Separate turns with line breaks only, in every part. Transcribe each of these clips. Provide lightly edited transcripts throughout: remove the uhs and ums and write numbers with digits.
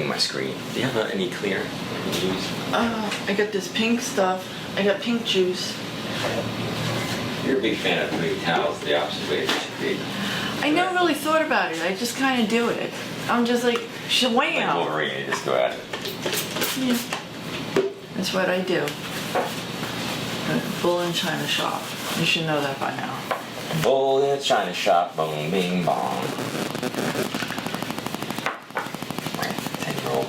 clean my screen. Do you have any cleaner you can use?
I got this pink stuff. I got pink juice.
You're a big fan of putting towels the opposite way it should be.
I never really thought about it. I just kind of do it. I'm just like, wham!
Like Wolverine, you just go at it.
Yeah. That's what I do. Bull in China shop. You should know that by now.
Bull in a China shop, boom, bing, bong. 10-year-old.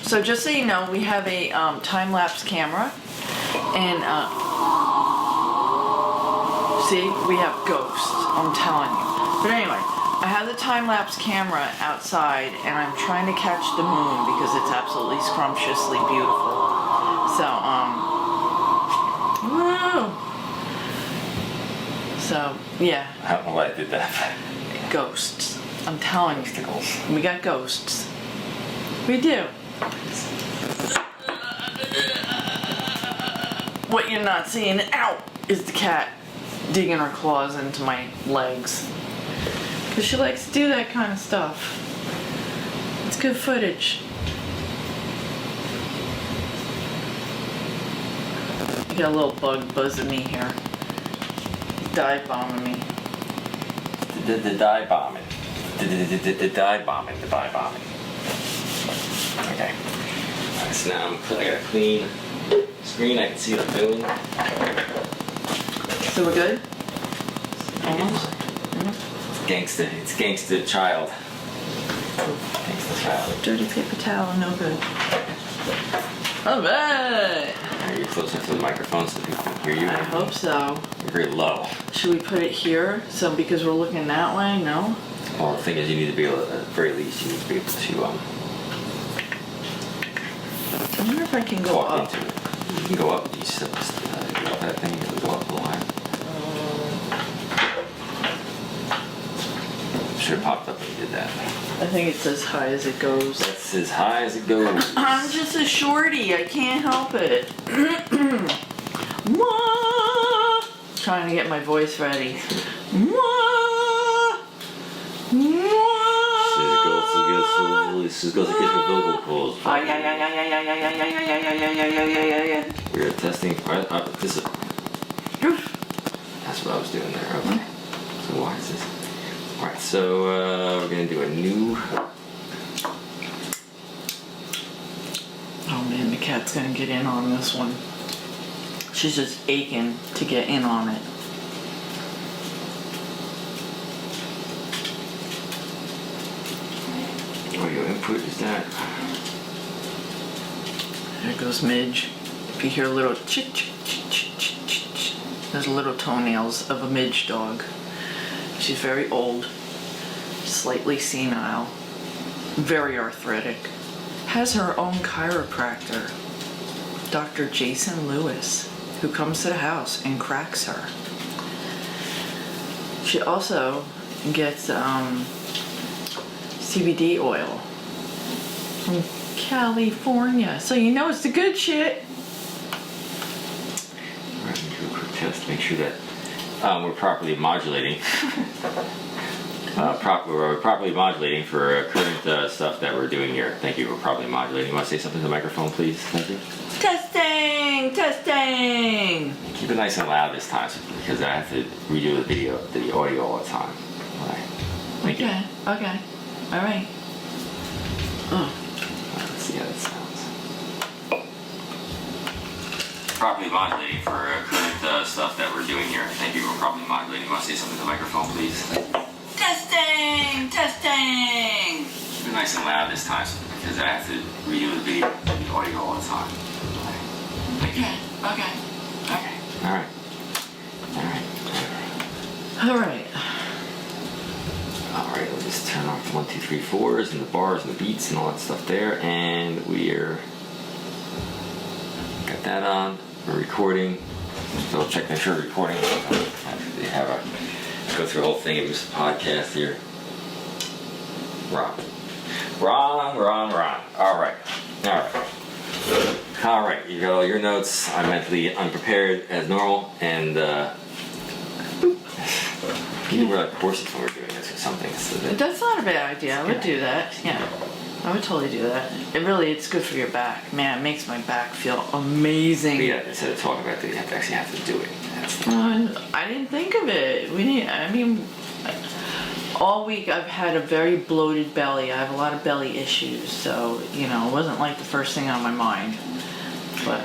So just so you know, we have a time-lapse camera, and see, we have ghosts, I'm telling you. But anyway, I have the time-lapse camera outside, and I'm trying to catch the moon because it's absolutely scrumptiously beautiful. So, woo! So, yeah.
I don't know why I did that.
Ghosts. I'm telling you. We got ghosts. We do. What you're not seeing, ow, is the cat digging her claws into my legs. Because she likes to do that kind of stuff. It's good footage. I got a little bug buzzing me here. Dive bombing me.
The dive bombing. The dive bombing. The dive bombing. Okay. Alright, so now I got a clean screen. I can see what I'm doing.
So we're good? Almost?
Gangsta. It's gangsta child. Gangsta child.
Dirty paper towel, no good. Alright!
Are you closer to the microphone so people can hear you?
I hope so.
You're very low.
Should we put it here? So because we're looking that way? No?
Well, the thing is, you need to be able to, at the very least, you need to be able to
I wonder if I can go
walk
up.
into it. You can go up. You just go up that thing. It'll go up a little higher. Should have popped up when you did that.
I think it's as high as it goes.
That's as high as it goes.
I'm just a shorty. I can't help it. Mwah! Trying to get my voice ready. Mwah! Mwah!
She's got to get her vocal cords.
Oh, yeah.
We're testing. This is. That's what I was doing there. Okay. So why is this? Alright, so we're going to do a new.
Oh man, the cat's gonna get in on this one. She's just aching to get in on it.
Audio input is that.
There goes Midge. If you hear a little chit chit chit chit chit chit, there's little toenails of a Midge dog. She's very old, slightly senile, very arthritic. Has her own chiropractor, Dr. Jason Lewis, who comes to the house and cracks her. She also gets CBD oil from California, so you know it's the good shit.
Alright, do a quick test to make sure that we're properly modulating. We're properly modulating for current stuff that we're doing here. Thank you. We're properly modulating. You want to say something to the microphone, please? Thank you.
Testing! Testing!
Keep it nice and loud this time because I have to redo the audio all the time. All right. Thank you.
Okay. All right. Oh.
Let's see how that sounds. Properly modulating for current stuff that we're doing here. Thank you. We're properly modulating. You want to say something to the microphone, please?
Testing! Testing!
Keep it nice and loud this time because I have to redo the audio all the time. Thank you.
Okay.
All right. We'll just turn off the 1, 2, 3, 4s and the bars and the beats and all that stuff there, and we're got that on. We're recording. So check make sure we're recording. They have a go through the whole thing of this podcast here. Wrong. All right. All right, you got all your notes. I'm mentally unprepared as normal, and you were like corsets when we were doing this or something. So
That's not a bad idea. I would do that. Yeah, I would totally do that. It's good for your back. Man, it makes my back feel amazing.
But yeah, instead of talking about it, you actually have to do it.
I didn't think of it. All week I've had a very bloated belly. I have a lot of belly issues, so it wasn't like the first thing on my mind. But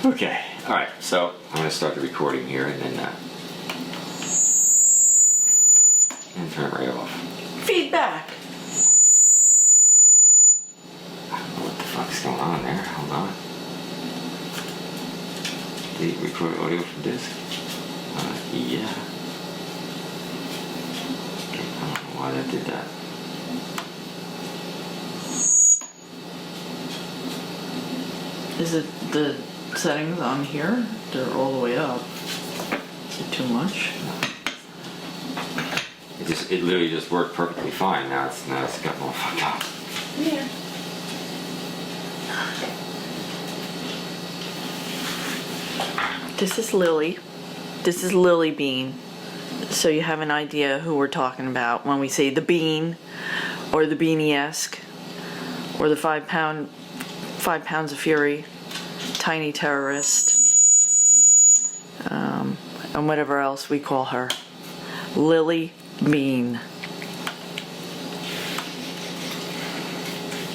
Okay, all right. So I'm gonna start the recording here, and then and turn it right off.
feedback.
I don't know what the fuck's going on there. Hold on. Did you record audio from this? Yeah. I don't know why that did that.
Is it the settings on here? They're all the way up. Is it too much?
It literally just worked perfectly fine. Now it's gotten all fucked up.
Yeah. This is Lily. This is Lily Bean. So you have an idea who we're talking about when we say the bean, or the beanie-esque, or the 5 pounds of fury, tiny terrorist, and whatever else we call her. Lily Bean.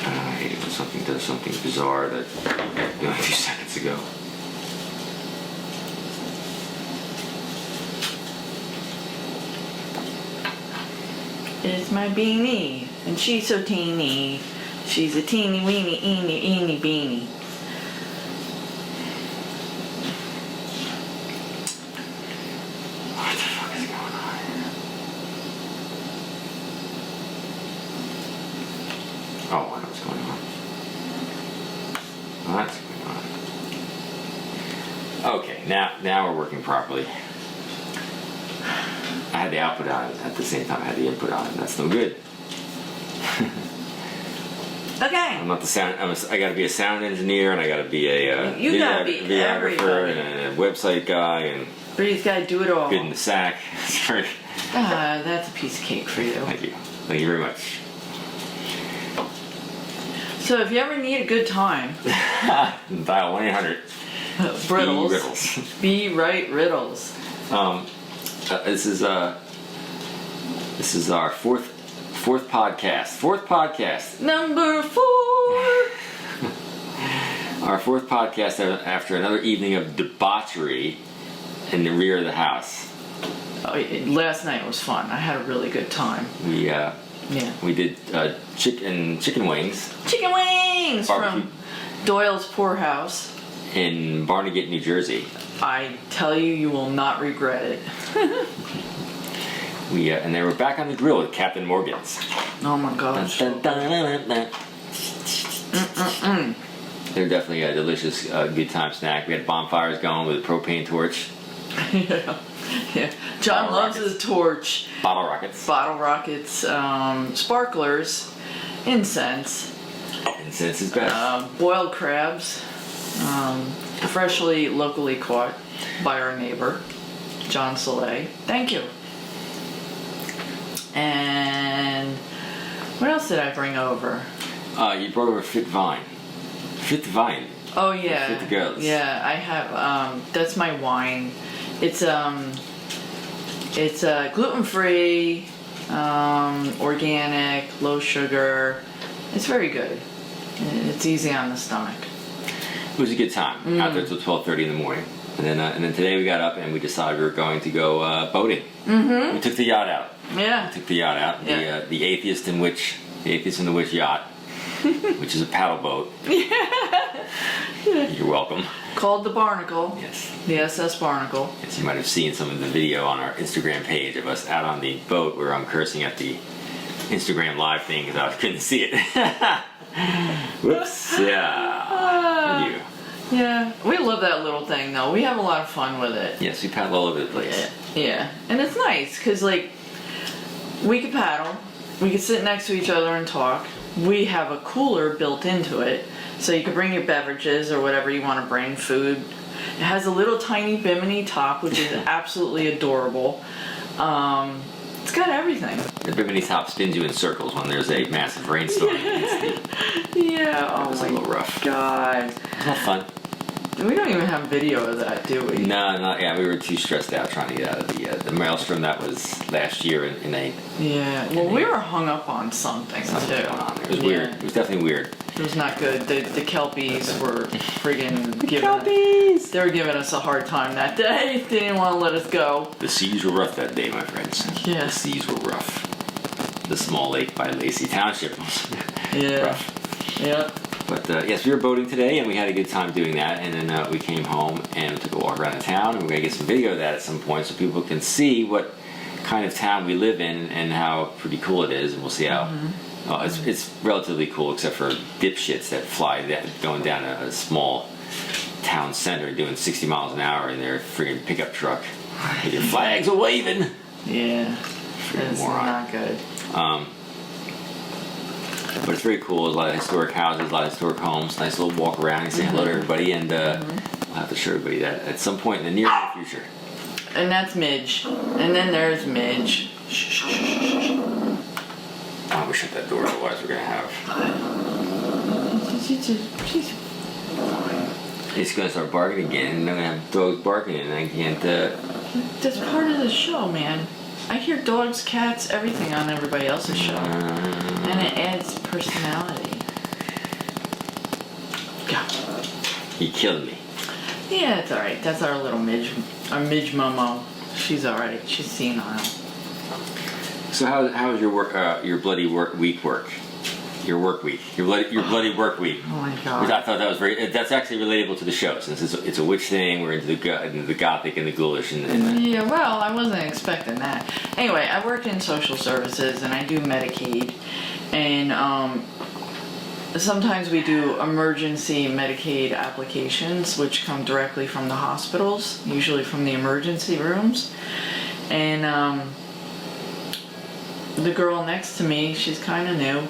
I hate it when something does something bizarre that a few seconds ago.
It's my beanie, and she's so teeny. She's a teeny weeny eeny beanie.
What the fuck is going on here? Oh, I know what's going on. What's going on? Okay, now we're working properly. I had the output on at the same time I had the input on, and that's no good.
Okay.
I'm not the sound. I got to be a sound engineer, and I got to be a
You gotta be
videographer,
everybody.
and a website guy, and
Bree's gotta do it all.
good in the sack.
That's a piece of cake for you.
Thank you. Thank you very much.
So if you ever need a good time,
Dial 1-800.
Brittles.
Riddles.
Be right riddles.
This is our fourth podcast. Fourth podcast.
Number 4.
Our fourth podcast after another evening of debauchery in the rear of the house.
Last night was fun. I had a really good time.
We did chicken wings.
Chicken wings
Barbecue.
from Doyle's Poorhouse.
In Barnegat, New Jersey.
I tell you, you will not regret it.
And they were back on the grill with Captain Morgan's.
Oh my gosh.
They're definitely a delicious, good time snack. We had bonfires going with a propane torch.
Yeah. John loves his torch.
Bottle rockets.
Bottle rockets, sparklers, incense.
Incense is best.
Boiled crabs, freshly locally caught by our neighbor, John Soleil. Thank you. And what else did I bring over?
You brought over Fit Vine. Fit Vine.
Oh yeah.
Fit the girls.
Yeah, I have. That's my wine. It's gluten-free, organic, low sugar. It's very good. It's easy on the stomach.
It was a good time. Out there till 12:30 in the morning, and then today we got up and we decided we were going to go boating. Mm-hmm. We took the yacht out.
Yeah.
We took the yacht out.
Yeah.
The Atheist and the Witch yacht, which is a paddle boat. You're welcome.
Called the Barnacle.
Yes.
The SS Barnacle.
Yes, you might have seen some of the video on our Instagram page of us out on the boat where I'm cursing at the Instagram live thing because I couldn't see it. Whoops. Yeah. You.
Yeah. We love that little thing though. We have a lot of fun with it.
Yes, we paddle all over the place.
Yeah. And it's nice because like we could paddle. We could sit next to each other and talk. We have a cooler built into it. So you can bring your beverages or whatever you want to bring, food. It has a little tiny bimini top, which is absolutely adorable. It's got everything.
The bimini top spins you in circles when there's a massive rainstorm.
Yeah, oh
It's
my
a little rough.
God.
It's not fun.
We don't even have video of that, do we?
No, not yeah. We were too stressed out trying to get out of the maelstrom that was last year in a.
Yeah. Well, we were hung up on something
Something
too.
going on there. It was weird. It was definitely weird.
It was not good. The Kelpies were friggin'
Kelpies!
They were giving us a hard time that day. They didn't want to let us go.
The seas were rough that day, my friends.
Yeah.
The seas were rough. The small lake by Lacey Township was rough.
Yeah.
But yes, we were boating today, and we had a good time doing that. And then we came home and we took a walk around the town, and we're gonna get some video of that at some point, so people can see what kind of town we live in and how pretty cool it is. And we'll see how. It's relatively cool, except for dipshits that fly going down a small town center doing 60 miles an hour in their friggin' pickup truck with your flags a waving.
Yeah. That's
moron.
not good.
But it's very cool. There's a lot of historic houses, a lot of historic homes. Nice little walk around and say hello to everybody. And I'll have to show everybody that at some point in the near future.
And that's Midge. And then there's Midge.
Oh, we shut that door, otherwise we're gonna have. He's gonna start barking again, and I'm gonna have dogs barking, and I can't.
That's part of the show, man. I hear dogs, cats, everything on everybody else's show. And it adds personality. God.
He killed me.
Yeah, it's alright. That's our little Midge. Our Midge Momo. She's alright. She's senile.
So how was your work? Your bloody week? Your work week? Your bloody work week?
Oh my
Which
God.
I thought that was very. That's actually relatable to the show, since it's a witch thing. We're into the gothic and the ghoulish and
Yeah, well, I wasn't expecting that. Anyway, I work in social services and I do Medicaid. And sometimes we do emergency Medicaid applications, which come directly from the hospitals, usually from the emergency rooms. And the girl next to me, she's kind of new,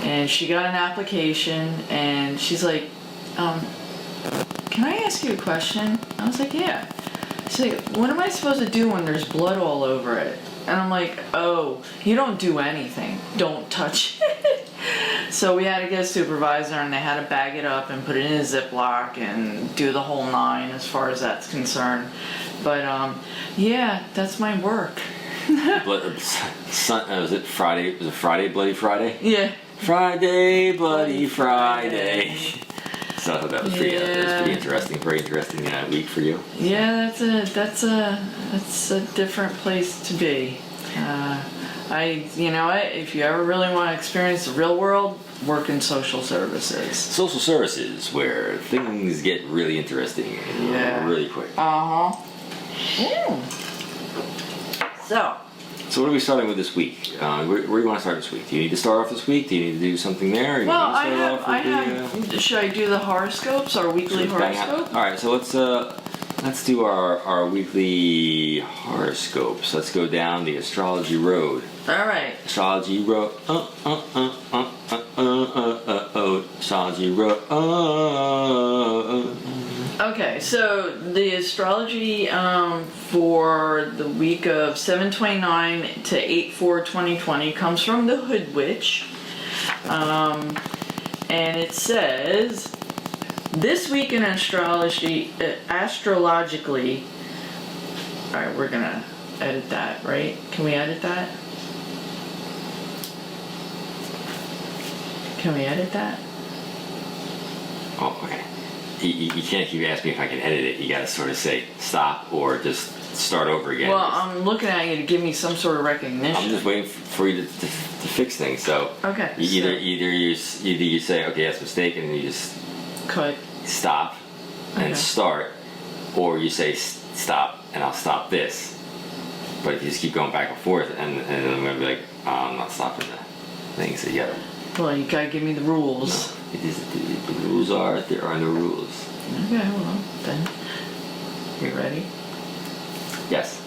and she got an application, and she's like, can I ask you a question? I was like, yeah. She's like, what am I supposed to do when there's blood all over it? And I'm like, oh, you don't do anything. Don't touch it. So we had to get a supervisor, and they had to bag it up and put it in a Ziploc and do the whole nine as far as that's concerned. But yeah, that's my work.
Was it Friday? Was it Friday? Bloody Friday?
Yeah.
Friday, bloody Friday. So I thought that was pretty. It was pretty interesting. Very interesting week for you.
Yeah, that's a different place to be. You know what? If you ever really want to experience the real world, work in social services.
Social services, where things get really interesting and really quick. So what are we starting with this week? Where do you want to start this week? Do you need to start off this week? Do you need to do something there?
Well, I have. Should I do the horoscopes, our weekly horoscope?
All right, so let's do our weekly horoscopes. Let's go down the astrology road.
All right.
Astrology road. Astrology road.
Okay, so the astrology for the week of 7/29 to 8/4/2020 comes from the Hood Witch, and it says, this week in astrologically, all right, we're gonna edit that, right? Can we edit that? Can we edit that?
Oh, okay. You can't keep asking me if I can edit it. You gotta sort of say stop or just start over again.
Well, I'm looking at you to give me some sort of recognition.
I'm just waiting for you to fix things. So
okay.
Either you say okay, that's a mistake, and you just
cut,
stop, and start, or you say stop and I'll stop this. But if you just keep going back and forth, and I'm gonna be like, I'm not stopping the things together.
Well, you gotta give me the rules.
No, the rules are there are no rules.
Okay, well then, you ready?
Yes.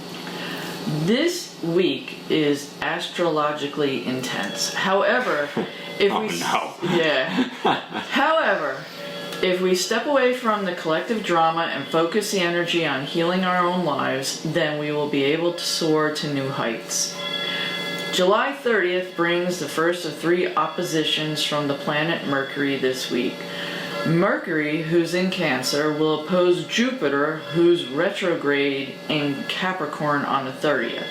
This week is astrologically intense. However, if However, if we step away from the collective drama and focus the energy on healing our own lives, then we will be able to soar to new heights. July 30th brings the first of 3 oppositions from the planet Mercury this week. Mercury, who's in Cancer, will oppose Jupiter, who's retrograde in Capricorn on the 30th.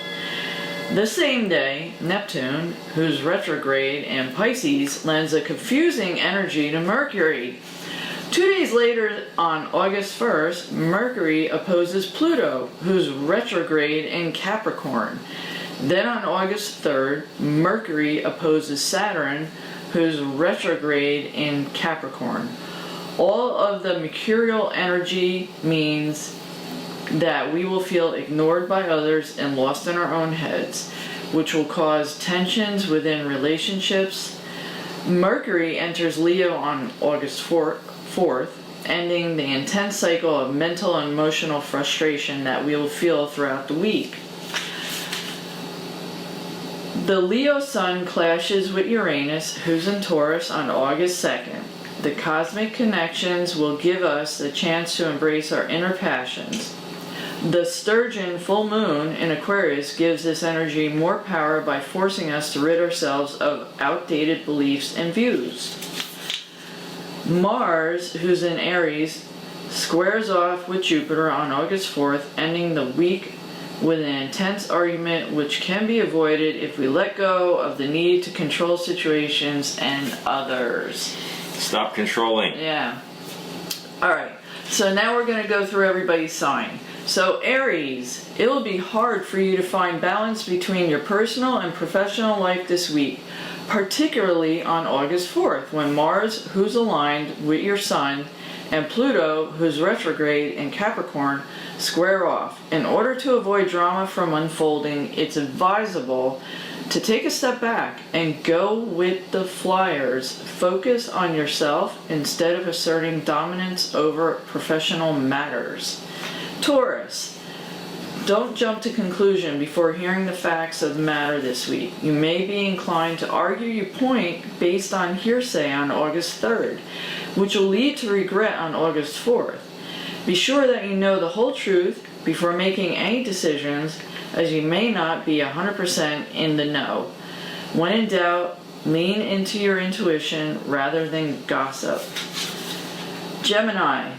The same day, Neptune, who's retrograde in Pisces, lends a confusing energy to Mercury. 2 days later, on August 1st, Mercury opposes Pluto, who's retrograde in Capricorn. Then on August 3rd, Mercury opposes Saturn, who's retrograde in Capricorn. All of the mercurial energy means that we will feel ignored by others and lost in our own heads, which will cause tensions within relationships. Mercury enters Leo on August 4th, ending the intense cycle of mental and emotional frustration that we will feel throughout the week. The Leo Sun clashes with Uranus, who's in Taurus, on August 2nd. The cosmic connections will give us the chance to embrace our inner passions. The Sturgeon full moon in Aquarius gives this energy more power by forcing us to rid ourselves of outdated beliefs and views. Mars, who's in Aries, squares off with Jupiter on August 4th, ending the week with an intense argument which can be avoided if we let go of the need to control situations and others.
Stop controlling.
Yeah. Alright, so now we're going to go through everybody's sign. So Aries, it will be hard for you to find balance between your personal and professional life this week, particularly on August 4th, when Mars, who's aligned with your Sun, and Pluto, who's retrograde in Capricorn, square off. In order to avoid drama from unfolding, it's advisable to take a step back and go with the flyers. Focus on yourself instead of asserting dominance over professional matters. Taurus, don't jump to conclusion before hearing the facts of the matter this week. You may be inclined to argue your point based on hearsay on August 3rd, which will lead to regret on August 4th. Be sure that you know the whole truth before making any decisions, as you may not be 100% in the know. When in doubt, lean into your intuition rather than gossip. Gemini,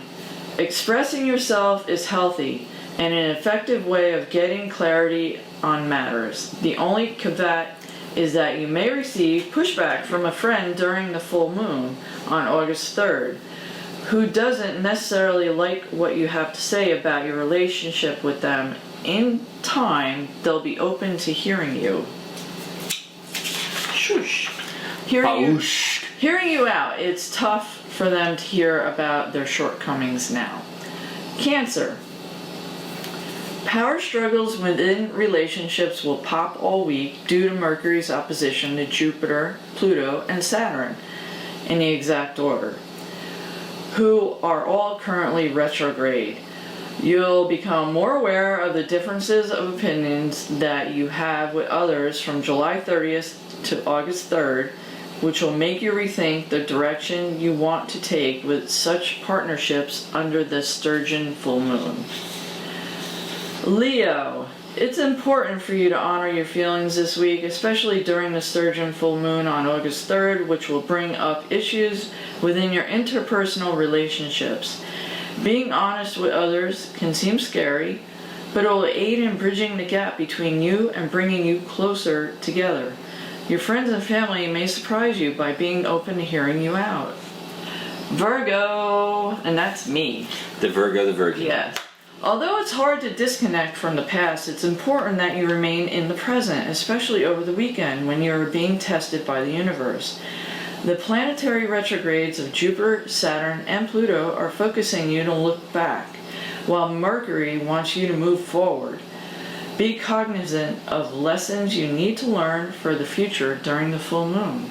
expressing yourself is healthy and an effective way of getting clarity on matters. The only caveat is that you may receive pushback from a friend during the full moon on August 3rd, who doesn't necessarily like what you have to say about your relationship with them. In time, they'll be open to hearing you. Shush. Hearing you out, it's tough for them to hear about their shortcomings now. Cancer. Power struggles within relationships will pop all week due to Mercury's opposition to Jupiter, Pluto, and Saturn, in the exact order, who are all currently retrograde. You'll become more aware of the differences of opinions that you have with others from July 30th to August 3rd, which will make you rethink the direction you want to take with such partnerships under the Sturgeon full moon. Leo, it's important for you to honor your feelings this week, especially during the Sturgeon full moon on August 3rd, which will bring up issues within your interpersonal relationships. Being honest with others can seem scary, but it will aid in bridging the gap between you and bringing you closer together. Your friends and family may surprise you by being open to hearing you out. Virgo, and that's me.
The Virgo, the Virgin.
Yes. Although it's hard to disconnect from the past, it's important that you remain in the present, especially over the weekend when you are being tested by the universe. The planetary retrogrades of Jupiter, Saturn, and Pluto are focusing you to look back, while Mercury wants you to move forward. Be cognizant of lessons you need to learn for the future during the full moon.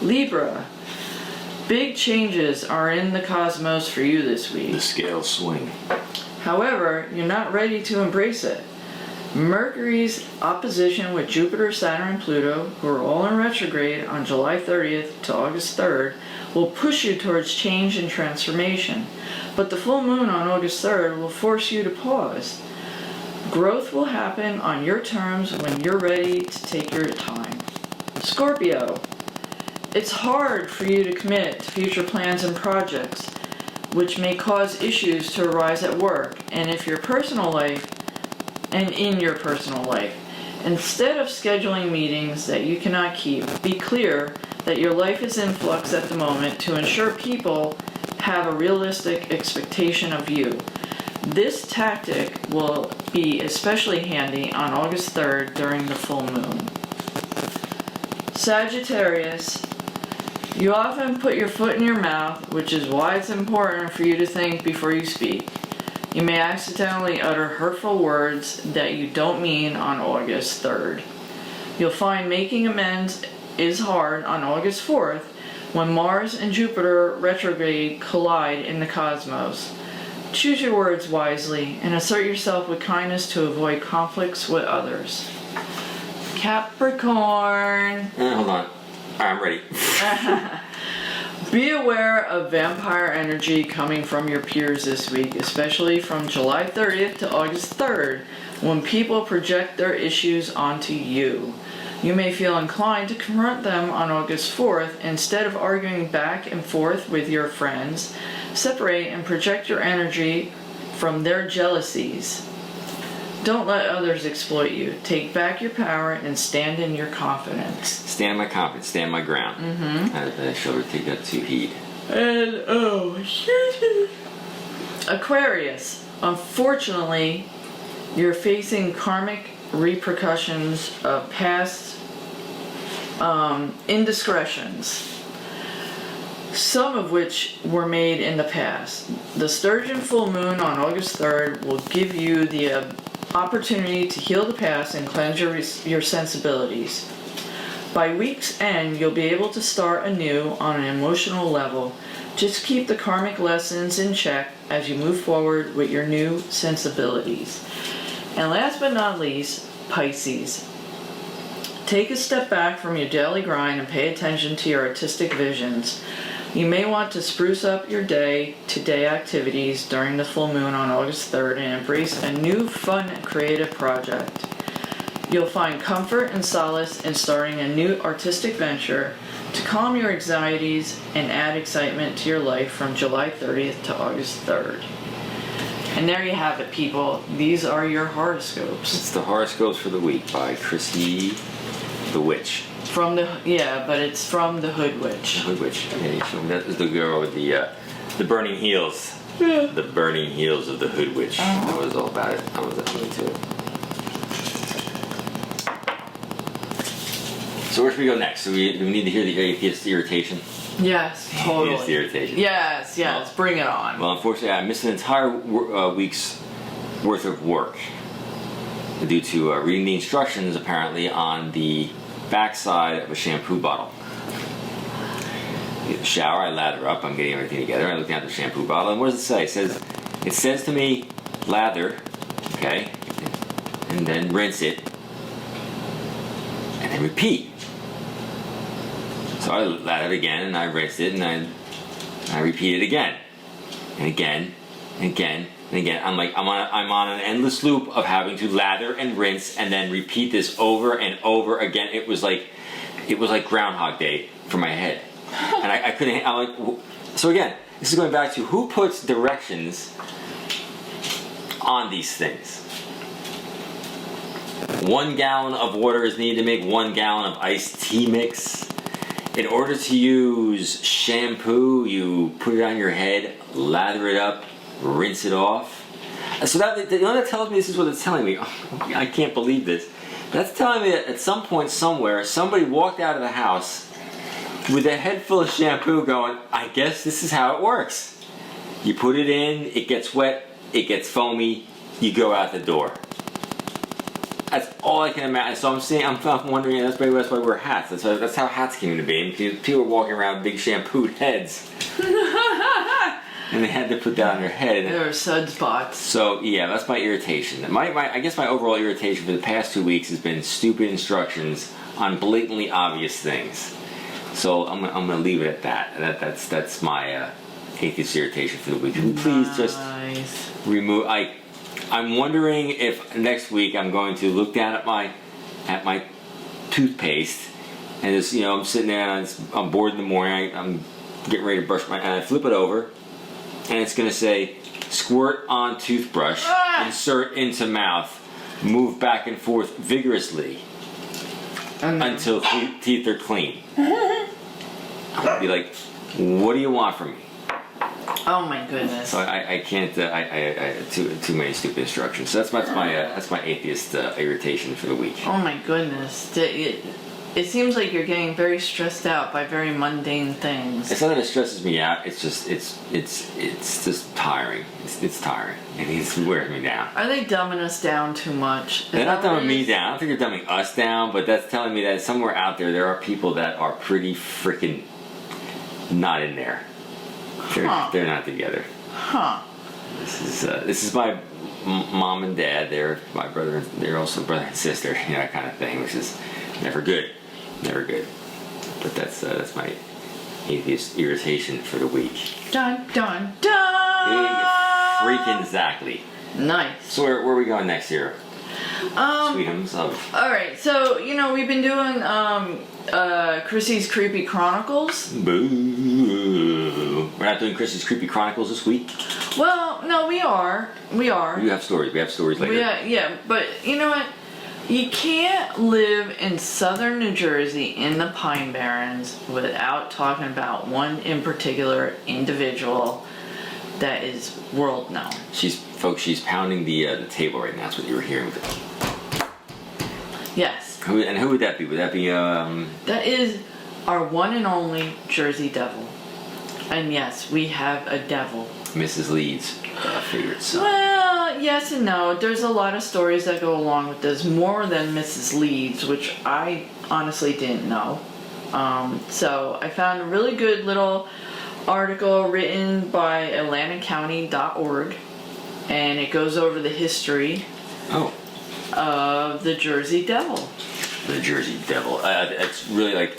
Libra, big changes are in the cosmos for you this week.
The scales swing.
However, you're not ready to embrace it. Mercury's opposition with Jupiter, Saturn, and Pluto, who are all in retrograde on July 30th to August 3rd, will push you towards change and transformation. But the full moon on August 3rd will force you to pause. Growth will happen on your terms when you're ready to take your time. Scorpio. It's hard for you to commit to future plans and projects, which may cause issues to arise at work and in your personal life. Instead of scheduling meetings that you cannot keep, be clear that your life is in flux at the moment to ensure people have a realistic expectation of you. This tactic will be especially handy on August 3rd during the full moon. Sagittarius. You often put your foot in your mouth, which is why it's important for you to think before you speak. You may accidentally utter hurtful words that you don't mean on August 3rd. You'll find making amends is hard on August 4th when Mars and Jupiter retrograde collide in the cosmos. Choose your words wisely and assert yourself with kindness to avoid conflicts with others. Capricorn.
Hold on. I'm ready.
Be aware of vampire energy coming from your peers this week, especially from July 30th to August 3rd, when people project their issues onto you. You may feel inclined to confront them on August 4th. Instead of arguing back and forth with your friends, separate and project your energy from their jealousies. Don't let others exploit you. Take back your power and stand in your confidence.
Stand my confidence, stand my ground. I shall take that to heed.
And Aquarius. Unfortunately, you're facing karmic repercussions of past indiscretions, some of which were made in the past. The Sturgeon full moon on August 3rd will give you the opportunity to heal the past and cleanse your sensibilities. By week's end, you'll be able to start anew on an emotional level. Just keep the karmic lessons in check as you move forward with your new sensibilities. And last but not least, Pisces. Take a step back from your daily grind and pay attention to your artistic visions. You may want to spruce up your day-to-day activities during the full moon on August 3rd and embrace a new, fun, creative project. You'll find comfort and solace in starting a new artistic venture to calm your anxieties and add excitement to your life from July 30th to August 3rd. And there you have it, people. These are your horoscopes.
It's the horoscopes for the week by Chrissy the Witch.
But it's from the Hood Witch.
Hood Witch. Okay, so that is the girl with the burning heels.
Yeah.
The burning heels of the Hood Witch. That was all about it. I was into it. So where should we go next? Do we need to hear the atheist irritation?
Yes, totally.
Atheist irritation.
Yes, bring it on.
Well, unfortunately, I missed an entire week's worth of work due to reading the instructions, apparently, on the backside of a shampoo bottle. In the shower, I lather up, I'm getting everything together, I look down at the shampoo bottle, and what does it say? It says to me, lather, okay, and then rinse it, and then repeat. So I lathered again, and I rinsed it, and I repeat it again, and again, and again, and again. I'm on an endless loop of having to lather and rinse, and then repeat this over and over again. It was like Groundhog Day for my head, and I couldn't. So again, this is going back to who puts directions on these things. 1 gallon of water is needed to make 1 gallon of iced tea mix. In order to use shampoo, you put it on your head, lather it up, rinse it off. So that tells me, this is what it's telling me. Oh, I can't believe this. That's telling me that at some point somewhere, somebody walked out of the house with a head full of shampoo going, I guess this is how it works. You put it in, it gets wet, it gets foamy, you go out the door. That's all I can imagine. So I'm wondering, that's why we wear hats. That's how hats came to be. And people are walking around with big shampooed heads. and they had to put that on their head. And
There are sudspots.
so yeah, that's my irritation. I guess my overall irritation for the past 2 weeks has been stupid instructions on blatantly obvious things. So I'm gonna leave it at that. That's my atheist irritation for the week. Can we please just remove? I'm wondering if next week I'm going to look down at my toothpaste, and it's, I'm sitting there and I'm bored in the morning. I'm getting ready to brush and I flip it over, and it's going to say, squirt on toothbrush, insert into mouth, move back and forth vigorously until teeth are clean. I'm going to be like, what do you want from me?
Oh my goodness.
So I can't. I too many stupid instructions. So that's my atheist irritation for the week.
Oh my goodness. It seems like you're getting very stressed out by very mundane things.
It's not that it stresses me out. It's just just tiring. It's tiring, and it wears me down.
Are they dumbing us down too much?
They're not dumbing me down. I don't think they're dumbing us down, but that's telling me that somewhere out there are people that are pretty freaking not in there. They're not together.
Huh.
This is my mom and dad. They're my brother. They're also brother and sister. That kind of thing, which is never good. Never good. But that's my atheist irritation for the week.
Dun dun dun.
Freaking exactly.
Nice.
So where are we going next year? Sweetums of.
All right. So we've been doing Chrissy's Creepy Chronicles.
Boo. We're not doing Chrissy's Creepy Chronicles this week.
Well, no, we are. We have
stories. We have stories later.
Yeah. But you know what? You can't live in southern New Jersey in the Pine Barrens without talking about one in particular individual that is world known. She's
pounding the table right now. That's what you were hearing.
Yes.
Who would that be? Would that be
That is our one and only Jersey Devil. And yes, we have a devil.
Mrs. Leeds' favorite son.
Well, yes and no. There's a lot of stories that go along with this, more than Mrs. Leeds, which I honestly didn't know. So I found a really good little article written by atlantacounty.org, and it goes over the history of the Jersey Devil.
The Jersey Devil. It's really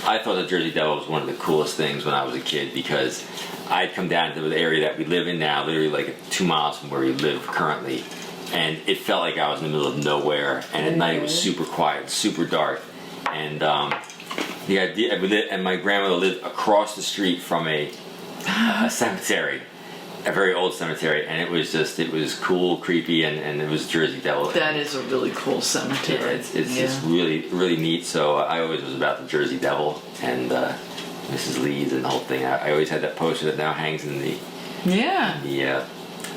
I thought the Jersey Devil was one of the coolest things when I was a kid, because I'd come down to the area that we live in now, literally 2 miles from where we live currently, and it felt like I was in the middle of nowhere, and at night it was super quiet, super dark, and the idea, and my grandmother lived across the street from a cemetery, a very old cemetery, and it was cool, creepy, and it was Jersey Devil.
That is a really cool cemetery.
It's really, really neat. So I always was about the Jersey Devil and Mrs. Leeds and the whole thing. I always had that poster that now hangs in the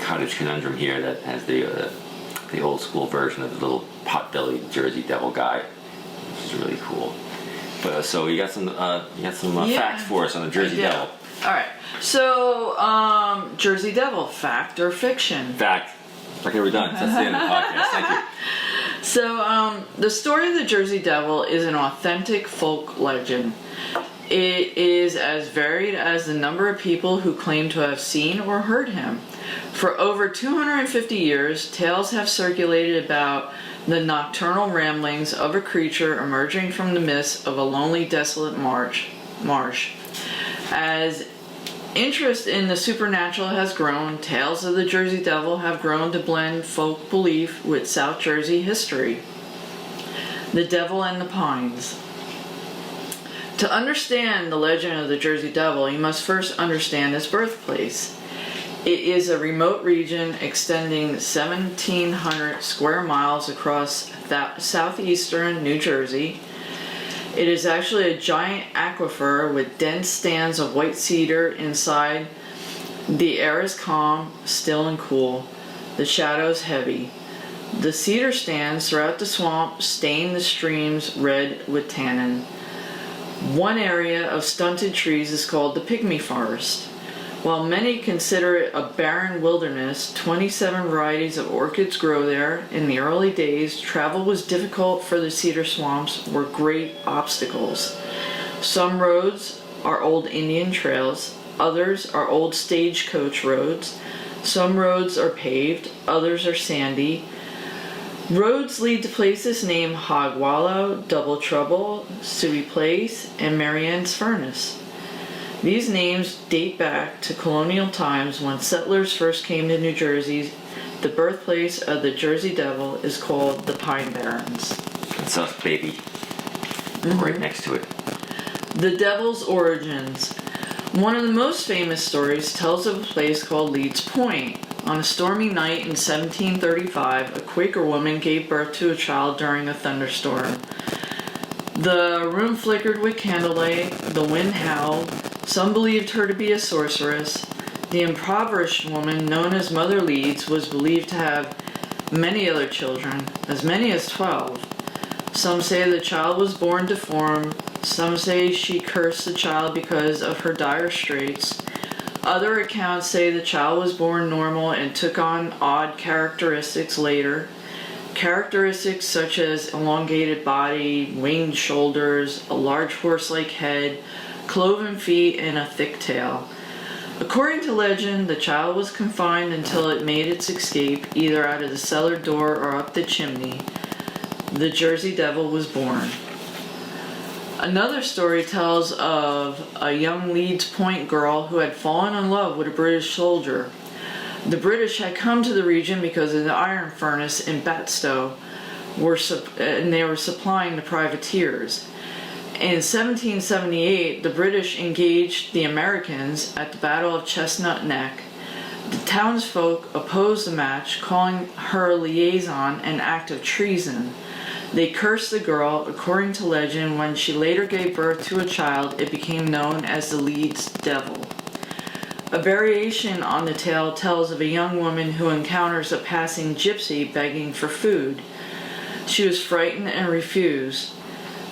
cottage conundrum here, that has the old school version of the little pot-bellied Jersey Devil guy, which is really cool. But so you got some facts for us on the Jersey Devil.
All right. So, Jersey Devil, fact or fiction?
Fact. Okay, we're done. That's the end of the podcast. Thank you.
So, the story of the Jersey Devil is an authentic folk legend. It is as varied as the number of people who claim to have seen or heard him. For over 250 years, tales have circulated about the nocturnal ramblings of a creature emerging from the midst of a lonely, desolate marsh. As interest in the supernatural has grown, tales of the Jersey Devil have grown to blend folk belief with South Jersey history. The Devil and the Pines. To understand the legend of the Jersey Devil, you must first understand its birthplace. It is a remote region extending 1,700 square miles across southeastern New Jersey. It is actually a giant aquifer with dense stands of white cedar inside. The air is calm, still and cool. The shadows heavy. The cedar stands throughout the swamp stain the streams red with tannin. One area of stunted trees is called the Pygmy Forest. While many consider it a barren wilderness, 27 varieties of orchids grow there. In the early days, travel was difficult for the cedar swamps were great obstacles. Some roads are old Indian trails, Others are old stagecoach roads. Some roads are paved, others are sandy. Roads lead to places named Hogwallow, Double Trouble, Suey Place, and Marianne's Furnace. These names date back to colonial times when settlers first came to New Jersey. The birthplace of the Jersey Devil is called the Pine Barrens.
It's us, baby. Right next to it.
The Devil's origins. One of the most famous stories tells of a place called Leeds Point. On a stormy night in 1735, a Quaker woman gave birth to a child during a thunderstorm. The room flickered with candlelight, the wind howled. Some believed her to be a sorceress. The impoverished woman, known as Mother Leeds, was believed to have many other children, as many as 12. Some say the child was born deformed. Some say she cursed the child because of her dire straits. Other accounts say the child was born normal and took on odd characteristics later. Characteristics such as elongated body, winged shoulders, a large horse-like head, cloven feet, and a thick tail. According to legend, the child was confined until it made its escape, either out of the cellar door or up the chimney. The Jersey Devil was born. Another story tells of a young Leeds Point girl who had fallen in love with a British soldier. The British had come to the region because of the iron furnace in Batstow, and they were supplying the privateers. In 1778, the British engaged the Americans at the Battle of Chestnut Neck. The townsfolk opposed the match, calling her liaison an act of treason. They cursed the girl. According to legend, when she later gave birth to a child, it became known as the Leeds Devil. A variation on the tale tells of a young woman who encounters a passing gypsy begging for food. She was frightened and refused.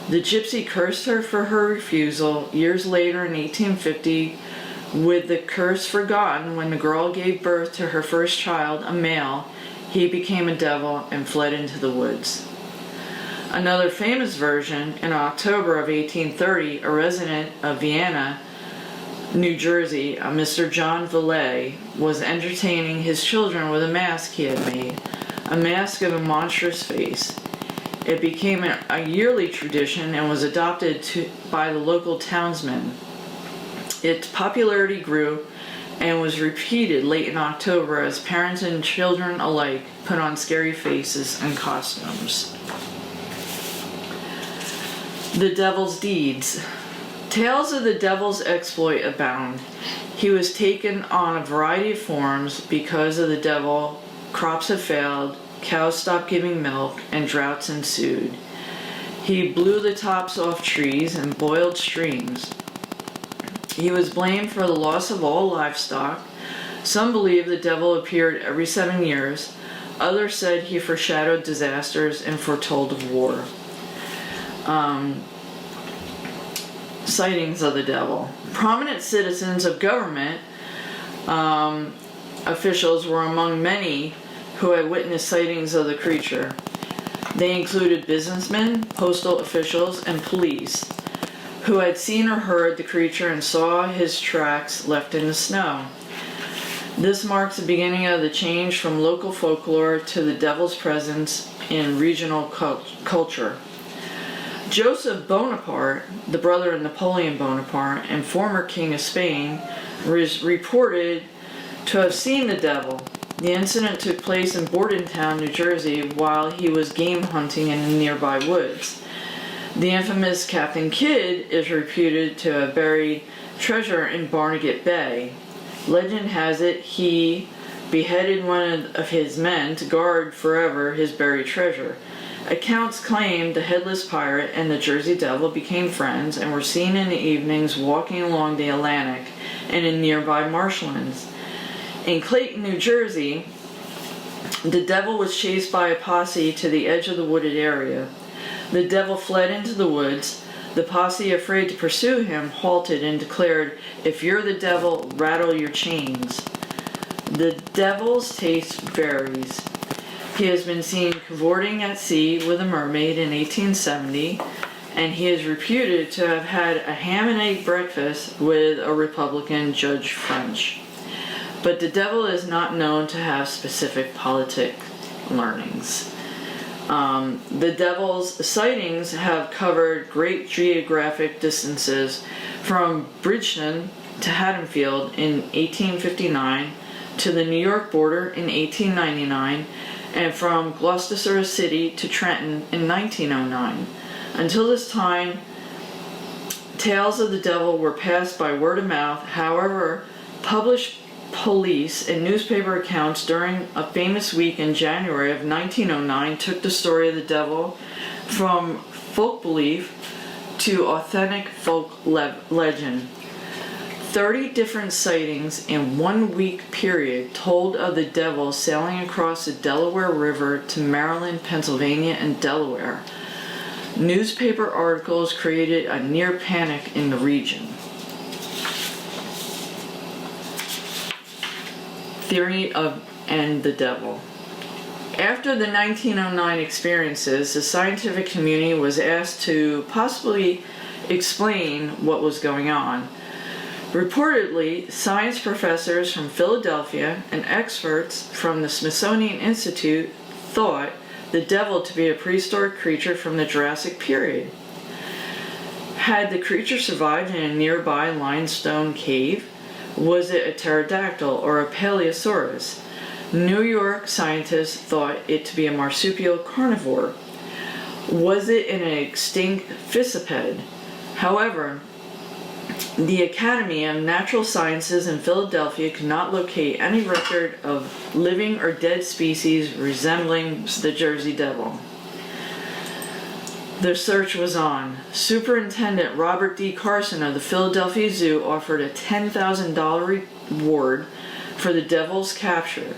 The gypsy cursed her for her refusal. Years later, in 1850, with the curse forgotten, when the girl gave birth to her first child, a male, he became a devil and fled into the woods. Another famous version, in October of 1830, a resident of Vienna, New Jersey, a Mr. John Villay, was entertaining his children with a mask he had made, a mask of a monstrous face. It became a yearly tradition and was adopted by the local townsmen. Its popularity grew and was repeated late in October as parents and children alike put on scary faces and costumes. The Devil's Deeds. Tales of the devil's exploit abound. He was taken on a variety of forms because of the devil. Crops had failed, cows stopped giving milk, and droughts ensued. He blew the tops off trees and boiled streams. He was blamed for the loss of all livestock. Some believe the devil appeared every 7 years. Others said he foreshadowed disasters and foretold of war. Sightings of the devil. Prominent citizens of government officials were among many who had witnessed sightings of the creature. They included businessmen, postal officials, and police who had seen or heard the creature and saw his tracks left in the snow. This marks the beginning of the change from local folklore to the devil's presence in regional culture. Joseph Bonaparte, the brother of Napoleon Bonaparte and former king of Spain, was reported to have seen the devil. The incident took place in Bordentown, New Jersey, while he was game hunting in the nearby woods. The infamous Captain Kidd is reputed to have buried treasure in Barnegat Bay. Legend has it he beheaded one of his men to guard forever his buried treasure. Accounts claim the headless pirate and the Jersey Devil became friends and were seen in the evenings walking along the Atlantic and in nearby marshlands. In Clayton, New Jersey, the devil was chased by a posse to the edge of the wooded area. The devil fled into the woods. The posse, afraid to pursue him, halted and declared, "If you're the devil, rattle your chains." The devil's taste varies. He has been seen cavorting at sea with a mermaid in 1870. and he is reputed to have had a ham and egg breakfast with a Republican Judge French. But the devil is not known to have specific politic learnings. The devil's sightings have covered great geographic distances from Bridgeton to Haddonfield in 1859 to the New York border in 1899 and from Gloucester City to Trenton in 1909. Until this time, tales of the devil were passed by word of mouth. However, published police and newspaper accounts during a famous week in January of 1909 took the story of the devil from folk belief to authentic folk legend. 30 different sightings in 1 week period told of the devil sailing across the Delaware River to Maryland, Pennsylvania, and Delaware. Newspaper articles created a near panic in the region. Theory of and the devil. After the 1909 experiences, the scientific community was asked to possibly explain what was going on. Reportedly, science professors from Philadelphia and experts from the Smithsonian Institute thought the devil to be a prehistoric creature from the Jurassic period. Had the creature survived in a nearby limestone cave? Was it a pterodactyl or a paleosaurus? New York scientists thought it to be a marsupial carnivore. Was it an extinct fissiped? However, the Academy of Natural Sciences in Philadelphia could not locate any record of living or dead species resembling the Jersey Devil. The search was on. Superintendent Robert D. Carson of the Philadelphia Zoo offered a $10,000 reward for the devil's capture.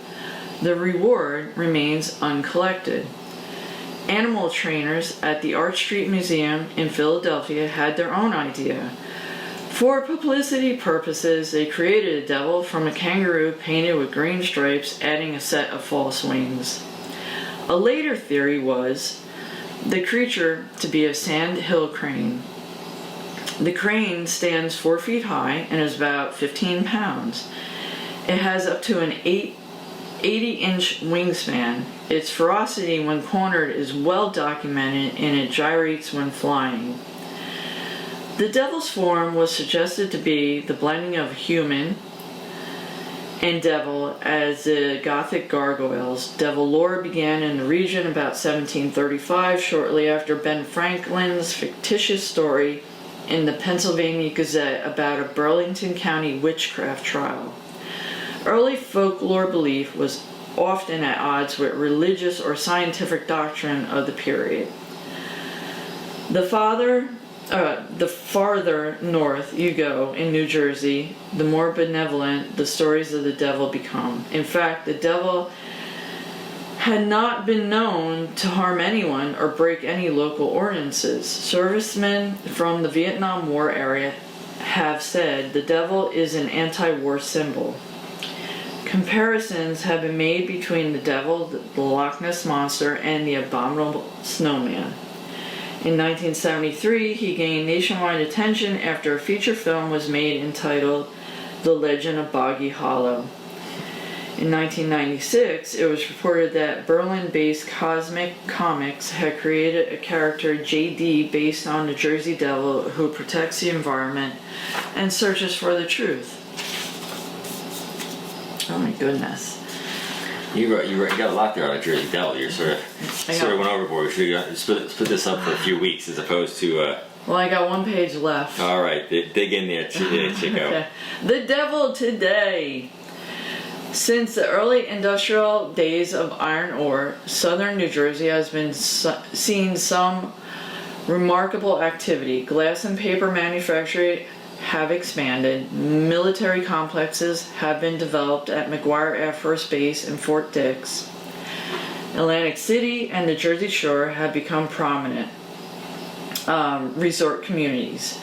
The reward remains uncollected. Animal trainers at the Arch Street Museum in Philadelphia had their own idea. For publicity purposes, they created a devil from a kangaroo painted with green stripes, adding a set of false wings. A later theory was the creature to be a sand hill crane. The crane stands 4 feet high and is about 15 pounds. It has up to an 80-inch wingspan. Its ferocity when cornered is well documented and it gyrates when flying. The devil's form was suggested to be the blending of human and devil as the Gothic gargoyles. Devil lore began in the region about 1735, shortly after Ben Franklin's fictitious story in the Pennsylvania Gazette about a Burlington County witchcraft trial. Early folklore belief was often at odds with religious or scientific doctrine of the period. The farther north you go in New Jersey, the more benevolent the stories of the devil become. In fact, the devil had not been known to harm anyone or break any local ordinances. Servicemen from the Vietnam War area have said the devil is an anti-war symbol. Comparisons have been made between the devil, the Loch Ness Monster, and the abominable snowman. In 1973, he gained nationwide attention after a feature film was made entitled The Legend of Boggy Hollow. In 1996, it was reported that Berlin-based Cosmic Comics had created a character, JD, based on the Jersey Devil who protects the environment and searches for the truth. Oh my goodness.
You got a lot there on a Jersey Devil. You sort of went overboard. We should have split this up for a few weeks as opposed to...
Well, I got 1 page left.
All right, dig in there, Chico.
Okay. The devil today. Since the early industrial days of iron ore, southern New Jersey has been seen some remarkable activity. Glass and paper manufacturing have expanded. Military complexes have been developed at McGuire Air Force Base and Fort Dix. Atlantic City and the Jersey Shore have become prominent resort communities.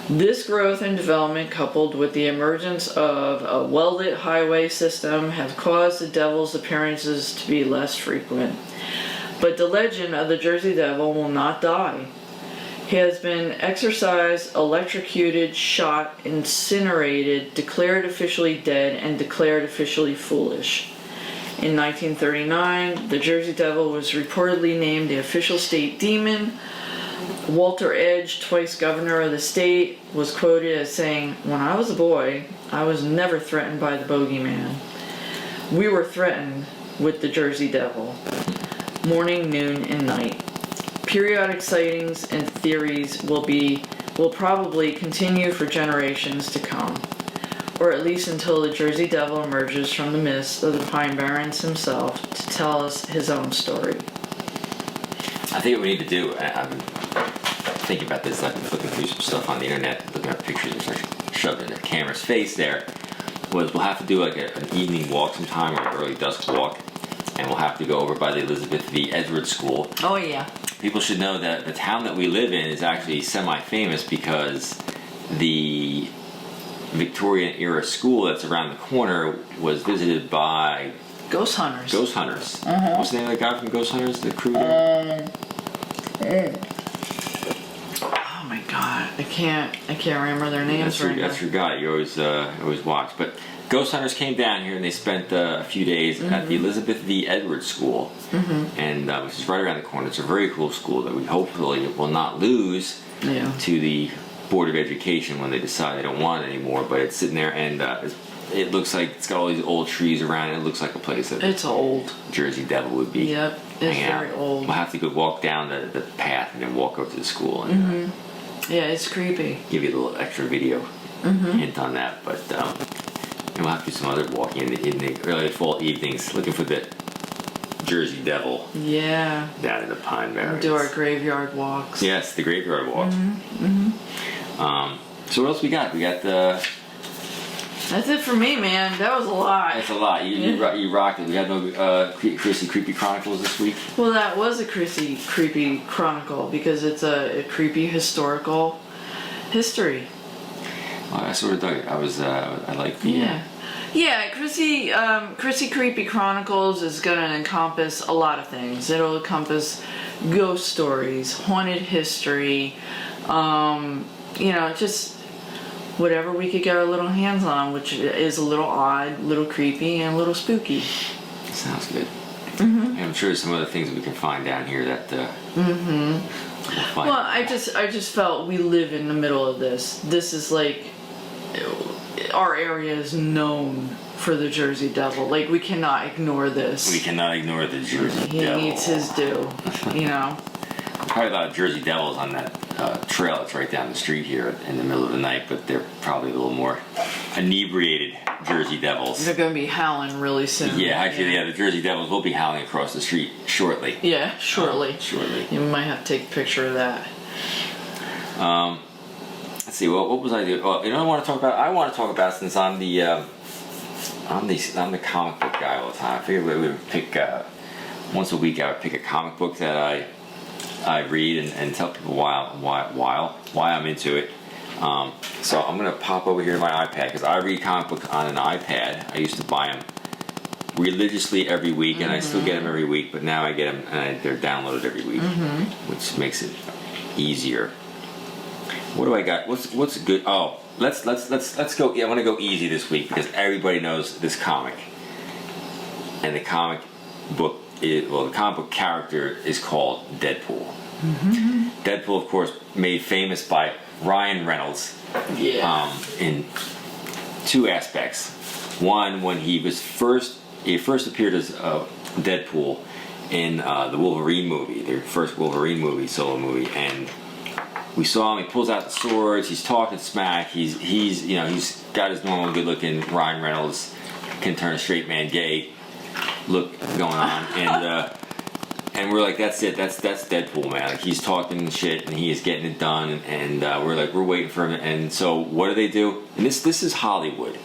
This growth and development, coupled with the emergence of a well-lit highway system, have caused the devil's appearances to be less frequent. But the legend of the Jersey Devil will not die. He has been exorcised, electrocuted, shot, incinerated, declared officially dead, and declared officially foolish. In 1939, the Jersey Devil was reportedly named the official state demon. Walter Edge, twice governor of the state, was quoted as saying, "When I was a boy, I was never threatened by the bogeyman. We were threatened with the Jersey Devil. Morning, noon, and night. Periodic sightings and theories will probably continue for generations to come, or at least until the Jersey Devil emerges from the midst of the Pine Barrens himself to tell us his own story."
I think what we need to do, I've been thinking about this, I've been looking through some stuff on the internet, looking at pictures and shoved in the camera's face there, was we'll have to do like an evening walk sometime, or an early dusk walk, and we'll have to go over by the Elizabeth V. Edwards School.
Oh yeah.
People should know that the town that we live in is actually semi-famous because the Victorian era school that's around the corner was visited by
Ghost hunters.
Ghost hunters. What's the name of the guy from Ghost Hunters? The crew there?
Oh my god, I can't remember their names right now.
That's your guy. You always watch. But Ghost Hunters came down here and they spent a few days at the Elizabeth V. Edwards School, and which is right around the corner. It's a very cool school that we hopefully will not lose to the Board of Education when they decide they don't want it anymore. But it's sitting there, and it looks like it's got all these old trees around it. It looks like a place that
it's old
Jersey Devil would be.
Yep, it's very old.
We'll have to go walk down the path and then walk over to the school and
yeah, it's creepy.
give you a little extra video hint on that. But and we'll have to do some other walking in the early fall evenings, looking for the Jersey Devil.
Yeah.
Down in the Pine Barrens.
Do our graveyard walks.
Yes, the graveyard walks. So what else we got? We got the.
That's it for me, man. That was a lot.
That's a lot. You rocked it. We had no Chrissy Creepy Chronicles this week.
Well, that was a Chrissy Creepy Chronicle because it's a creepy historical history.
Well, I sort of dug it. I like the.
Yeah, Chrissy Creepy Chronicles is gonna encompass a lot of things. It'll encompass ghost stories, haunted history, just whatever we could get our little hands on, which is a little odd, a little creepy, and a little spooky.
Sounds good. And I'm sure there's some other things that we can find down here that. Well,
I just felt we live in the middle of this. This is like. Our area is known for the Jersey Devil. Like, we cannot ignore this.
We cannot ignore the Jersey Devil.
He needs his due,
Probably a lot of Jersey Devils on that trail that's right down the street here in the middle of the night, but they're probably a little more inebriated Jersey Devils.
They're going to be howling really soon.
Yeah, actually, the Jersey Devils will be howling across the street shortly.
Yeah, shortly.
Shortly.
You might have to take a picture of that.
Let's see. Well, what was I doing? Well, I want to talk about. I want to talk about, since I'm the comic book guy all the time. I figured we would pick once a week. I would pick a comic book that I read and tell people why I'm into it. So I'm gonna pop over here to my iPad because I read comic books on an iPad. I used to buy them religiously every week, and I still get them every week. But now I get them and they're downloaded every week, which makes it easier. What do I got? What's good? Oh, let's go. Yeah, I want to go easy this week because everybody knows this comic, and the comic book the comic book character is called Deadpool. Deadpool, of course, made famous by Ryan Reynolds.
Yeah.
In two aspects. One, when he first appeared as Deadpool in the Wolverine movie, their first Wolverine movie, solo movie, and we saw him. He pulls out the swords. He's talking smack. He's got his normal good-looking Ryan Reynolds can turn a straight man gay look going on, and we're like, that's it. That's Deadpool, man. Like, he's talking shit and he is getting it done, and we're waiting for him. And so what do? And this is Hollywood.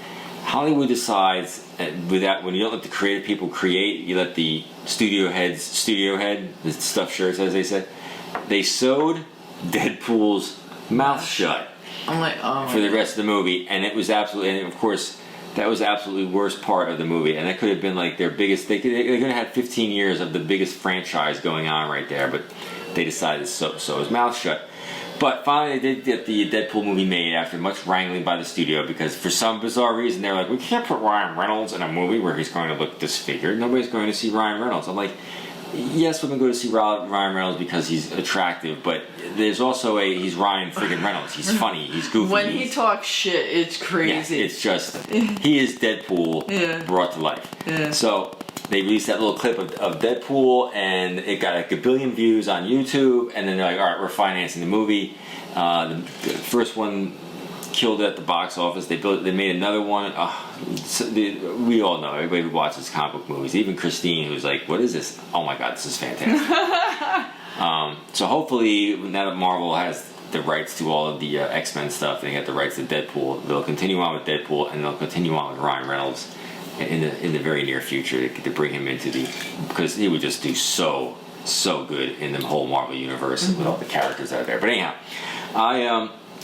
Hollywood decides with that, when you don't let the creative people create, you let the studio head, the stuffed shirts, as they said. They sewed Deadpool's mouth shut for the rest of the movie, and it was absolutely, and of course that was absolutely the worst part of the movie, and that could have been like their biggest. They could have had 15 years of the biggest franchise going on right there, but they decided to sew his mouth shut. But finally, they did get the Deadpool movie made after much wrangling by the studio because for some bizarre reason they're like, we can't put Ryan Reynolds in a movie where he's going to look disfigured. Nobody's going to see Ryan Reynolds. I'm like, yes, women go to see Ryan Reynolds because he's attractive, but there's also he's Ryan friggin' Reynolds. He's funny. He's goofy.
When he talks shit, it's crazy.
Yeah, it's just he is Deadpool brought to life.
Yeah.
So they released that little clip of Deadpool, and it got like a billion views on YouTube. And then they're like, "All right, we're financing the movie." The first one killed at the box office. They made another one. We all know, everybody who watches comic book movies, even Christine, who's like, "What is this? Oh my God, this is fantastic." So hopefully, now that Marvel has the rights to all of the X-Men stuff, they get the rights to Deadpool. They'll continue on with Deadpool, and they'll continue on with Ryan Reynolds in the very near future to bring him into because he would just do so good in the whole Marvel universe with all the characters that are there. But anyhow,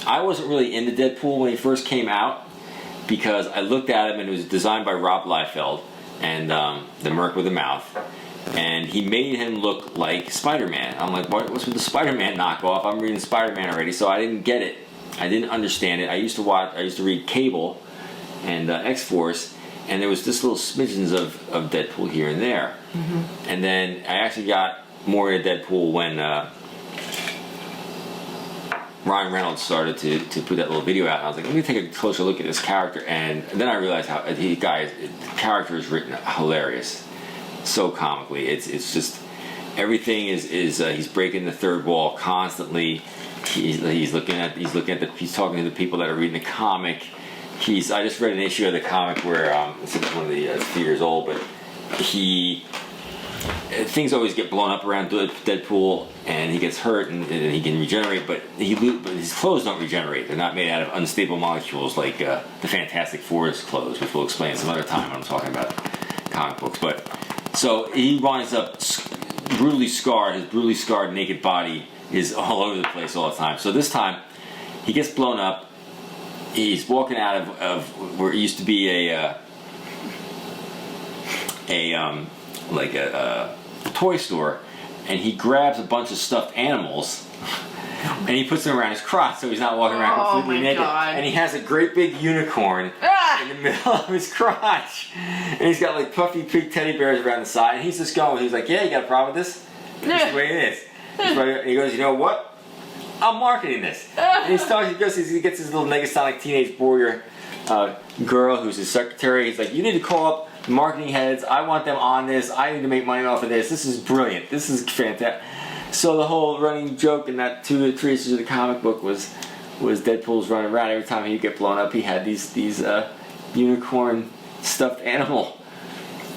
I wasn't really into Deadpool when he first came out because I looked at him and it was designed by Rob Liefeld and the Merc with the Mouth, and he made him look like Spider-Man. I'm like, what's with the Spider-Man knockoff? I'm reading Spider-Man already, so I didn't get it. I didn't understand it. I used to read Cable and X-Force, and there was just little smidgens of Deadpool here and there. Mm-hmm. And then I actually got more into Deadpool when Ryan Reynolds started to put that little video out. And I was like, let me take a closer look at this character. And then I realized how the character is written hilarious, so comically. It's just everything is he's breaking the third wall constantly. He's talking to the people that are reading the comic. I just read an issue of the comic where it's one of the 3 years old, but things always get blown up around Deadpool, and he gets hurt, and he can regenerate, but his clothes don't regenerate. They're not made out of unstable molecules like the Fantastic Four's clothes, which we'll explain some other time when I'm talking about comic books. But so he winds up brutally scarred. His brutally scarred naked body is all over the place all the time. So this time, he gets blown up. He's walking out of where it used to be a toy store, and he grabs a bunch of stuffed animals and he puts them around his crotch so he's not walking around completely naked. God. And he has a great big unicorn in the middle of his crotch, and he's got like puffy pink teddy bears around the side, and he's just going. He's like, "Yeah, you got a problem with this? That's the way it is." And he goes, "You know what? I'm marketing this." And he gets his little Negasonic teenage warrior girl who's his secretary. He's like, "You need to call up the marketing heads. I want them on this. I need to make money off of this. This is brilliant. This is fantastic." So the whole running joke in that 2 to 3 issues of the comic book was Deadpool's running around. Every time he'd get blown up, he had these unicorn stuffed animal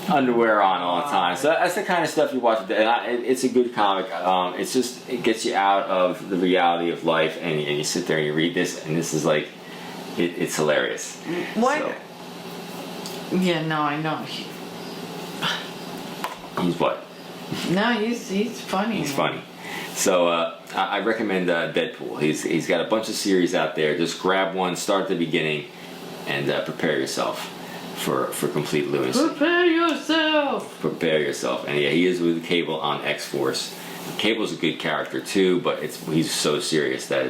underwear on all the time. So that's the kind of stuff you watch. And it's a good comic. It gets you out of the reality of life, and you sit there and you read this, and this is like, it's hilarious.
What?
So,
yeah, no, I know.
He's what?
No, he's funny.
He's funny. So I recommend Deadpool. He's got a bunch of series out there. Just grab one, start at the beginning, and prepare yourself for complete lunacy.
Prepare yourself.
Prepare yourself. And yeah, he is with Cable on X-Force. Cable's a good character too, but he's so serious that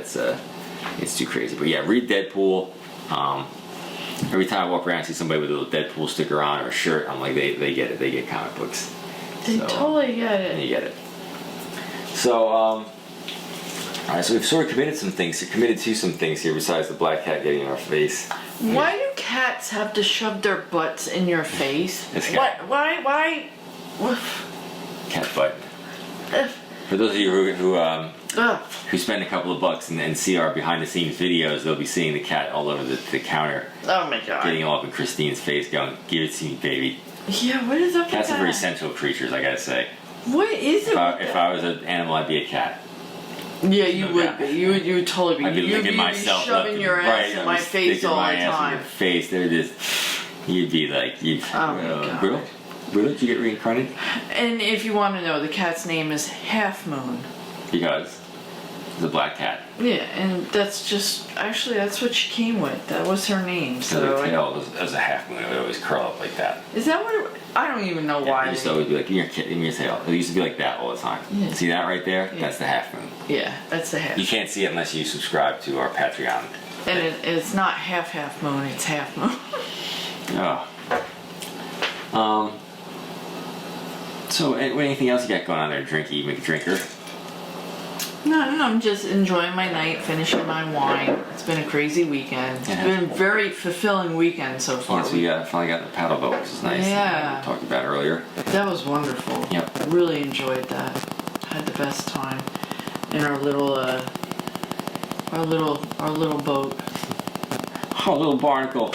it's too crazy. But yeah, read Deadpool. Every time I walk around and see somebody with a little Deadpool sticker on or a shirt, I'm like, they get it. They get comic books.
They totally get it.
They get it. So, alright, so we've sort of committed to some things here besides the black cat getting in our face.
Why do cats have to shove their butts in your face? Why?
Cat butt. For those of you who spend a couple of bucks and see our behind the scenes videos, they'll be seeing the cat all over the counter.
Oh my God.
Getting all up in Christine's face going, "Give it to me, baby."
Yeah, what is up with that?
Cats are very sensual creatures, I gotta say.
What is it?
If I was an animal, I'd be a cat.
Yeah, you would be. You would totally be.
I'd be licking myself,
shoving your ass in my face all the time.
Your face, there it is. You'd be like,
oh my God.
Brittle, did you get reincarnated?
And if you want to know, the cat's name is Half Moon.
Because? The black cat.
Yeah, and that's just actually that's what she came with. That was her name.
So
So
the tail was a half moon. It would always curl up like that.
is that what? I don't even know why.
It used to always be like, give me your tail. It used to be like that all the time.
Yeah.
See that right there?
Yeah.
That's the half moon.
Yeah, that's the half.
You can't see it unless you subscribe to our Patreon.
And it's not half moon. It's half moon.
Oh. So anything else you got going on there? Drinky McDrinker?
No, I'm just enjoying my night, finishing my wine. It's been a crazy weekend. It's been a very fulfilling weekend so far.
Yes, we finally got the paddle boat, which is nice.
Yeah.
We talked about earlier.
That was wonderful.
Yep.
Really enjoyed that. Had the best time in our little boat.
Our little barnacle.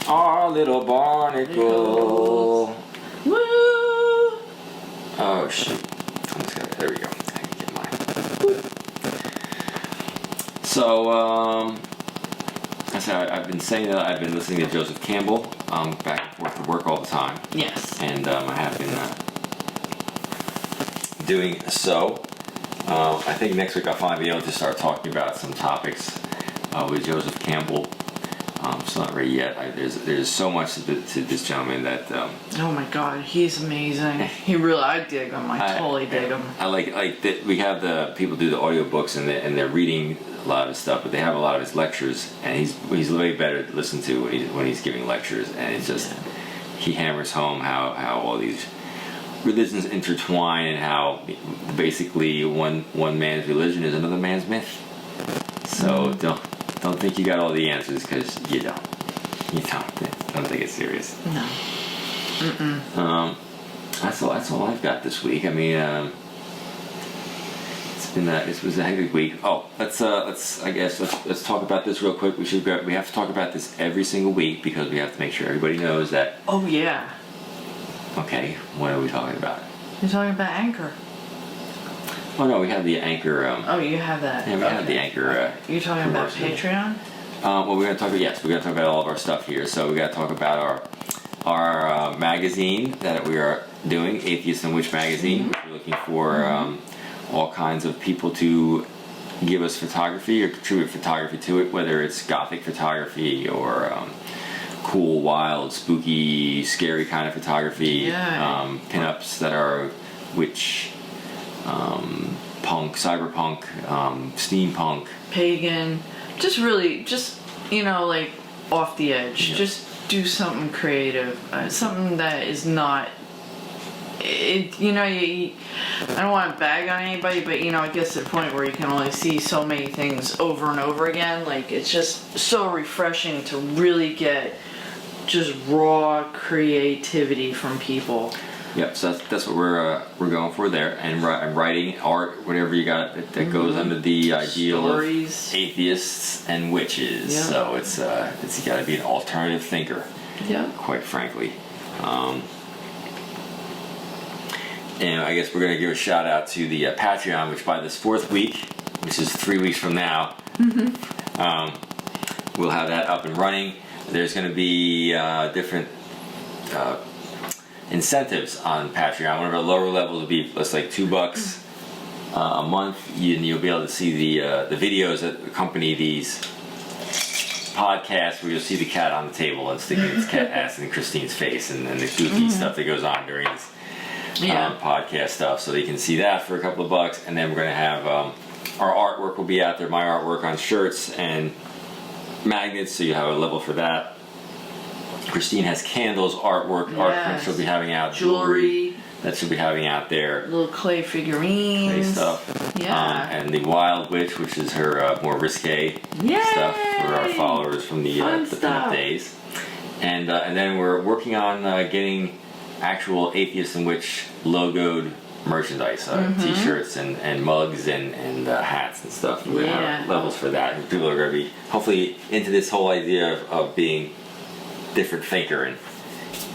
Our little barnacle.
Woo!
Oh shoot. There we go. I can get mine. So, I said I've been saying that I've been listening to Joseph Campbell back and forth to work all the time.
Yes.
And I have been doing so. I think next week I'll finally be able to start talking about some topics with Joseph Campbell. It's not ready yet. There's so much to this gentleman that.
Oh my God, he's amazing. He really, I dig him. I totally dig him.
I like that we have the people do the audiobooks and they're reading a lot of his stuff, but they have a lot of his lectures, and he's way better to listen to when he's giving lectures, and it's just he hammers home how all these religions intertwine and how basically one man's religion is another man's myth. So don't think you got all the answers, because you don't. Don't take it serious.
No.
That's all I've got this week. I mean, it was a hectic week. Oh, let's talk about this real quick. We have to talk about this every single week, because we have to make sure everybody knows that.
Oh yeah.
Okay, what are we talking about?
You're talking about Anchor.
Oh no, we have the Anchor.
Oh, you have that.
Yeah, we have the Anchor.
You're talking about Patreon?
Well, we're gonna talk about all of our stuff here. So we gotta talk about our magazine that we are doing, Atheist and Witch Magazine. We're looking for all kinds of people to give us photography or contribute photography to it, whether it's gothic photography or cool, wild, spooky, scary kind of photography.
Yeah.
Pinups that are witch, punk, cyberpunk, steampunk,
pagan, just like off the edge.
Yeah.
Just do something creative, something that is not. I don't want to bag on anybody, but it gets to the point where you can only see so many things over and over again. Like, it's just so refreshing to really get just raw creativity from people.
Yep, so that's what we're going for there, and writing, art, whatever you got that goes under the ideal
Stories.
of atheists and witches.
Yeah.
So it's got to be an alternative thinker.
Yeah.
Quite frankly, and I guess we're going to give a shout out to the Patreon, which by this fourth week, which is 3 weeks from now, we'll have that up and running. There's going to be different incentives on Patreon. One of our lower levels will be like $2 a month. You'll be able to see the videos that accompany these podcasts, where you'll see the cat on the table and sticking its cat ass in Christine's face, and the goofy stuff that goes on during this podcast stuff. So you can see that for a couple of bucks, and then we're going to have our artwork will be out there. My artwork on shirts and magnets, so you have a level for that. Christine has candles, artwork, art prints she'll be having out, jewelry that she'll be having out there,
little clay figurines,
clay stuff, and the Wild Witch, which is her more risque stuff for our followers from the pinup days, and then we're working on getting actual Atheist and Witch logoed merchandise, t-shirts and mugs and hats and stuff. We're gonna have levels for that, and people are going to be hopefully into this whole idea of being different thinker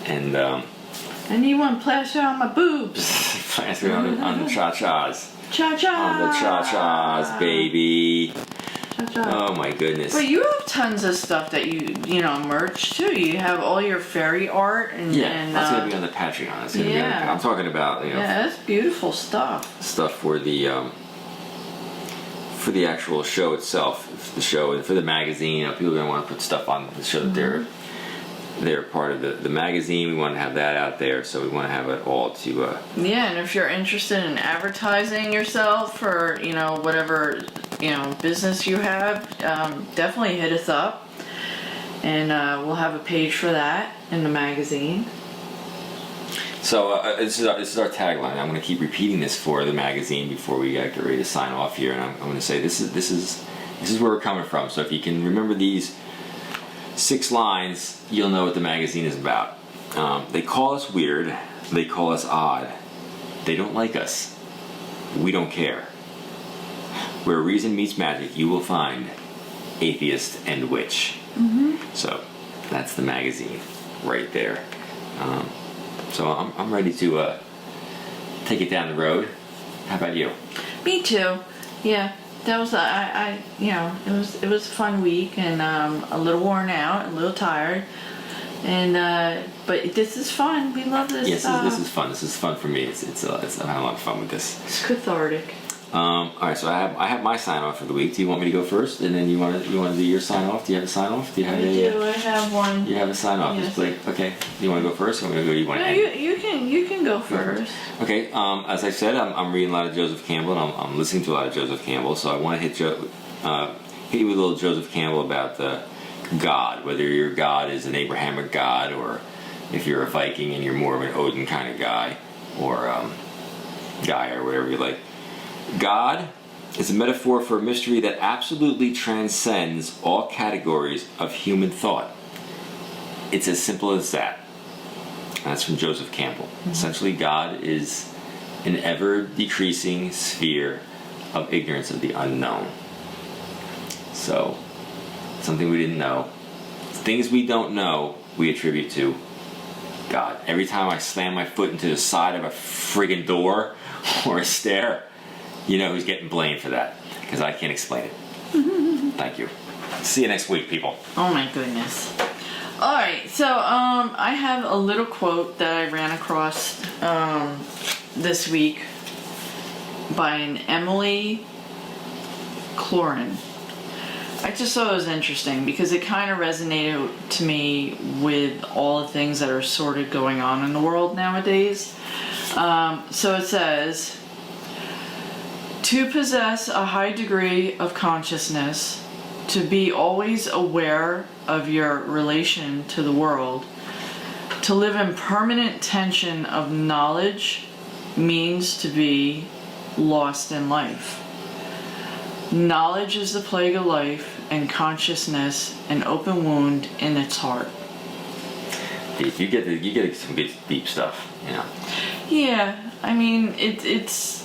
and
I need one plaster on my boobs.
plaster on the cha-chas.
Cha-cha!
On the cha-chas, baby.
Cha-cha.
Oh my goodness.
But you have tons of stuff that you merch too. You have all your fairy art and
that's gonna be on the Patreon. That's gonna be I'm talking about
that's beautiful stuff.
Stuff for the for the actual show itself, the show, and for the magazine, you know, people are going to want to put stuff on the show that they're part of the magazine. We want to have that out there, so we want to have it all to...
Yeah, and if you're interested in advertising yourself for, you know, whatever, you know, business you have, definitely hit us up. And we'll have a page for that in the magazine.
So this is our tagline. I'm going to keep repeating this for the magazine before we get ready to sign off here, and I'm going to say this is where we're coming from. So if you can remember these 6 lines, you'll know what the magazine is about. They call us weird. They call us odd. They don't like us. We don't care. Where reason meets magic, you will find Atheist and Witch. So that's the magazine right there. So I'm ready to take it down the road. How about you?
Me too. Yeah, that was you know, it was a fun week, and a little worn out, a little tired, and but this is fun. We love this.
Yes, this is fun. This is fun for me. It's I'm having a lot of fun with this.
It's cathartic.
All right, so I have my sign off for the week. Do you want me to go first, and then you want to do your sign off? Do you have a sign off? Do you have
I have one.
You have a sign off.
Yes.
Okay. Do you want to go first? Or I'm going to go. You want to end?
You can go first.
Okay. As I said, I'm reading a lot of Joseph Campbell, and I'm listening to a lot of Joseph Campbell. So I want to hit you with a little Joseph Campbell about the God. Whether your God is an Abrahamic God, or if you're a Viking and you're more of an Odin kind of guy, or guy, or whatever you like. God is a metaphor for a mystery that absolutely transcends all categories of human thought. It's as simple as that. And that's from Joseph Campbell. Essentially, God is an ever-decreasing sphere of ignorance of the unknown. So, something we didn't know. Things we don't know, we attribute to God. Every time I slam my foot into the side of a friggin' door or a stair, you know who's getting blamed for that, because I can't explain it. Thank you. See you next week, people.
Oh my goodness. Alright, so I have a little quote that I ran across this week by an Emily Cloran. I just thought it was interesting because it kind of resonated to me with all the things that are sort of going on in the world nowadays. So it says, to possess a high degree of consciousness, to be always aware of your relation to the world, to live in permanent tension of knowledge means to be lost in life. Knowledge is the plague of life, and consciousness an open wound in its heart.
You get some good deep stuff, you know.
Yeah, I mean it's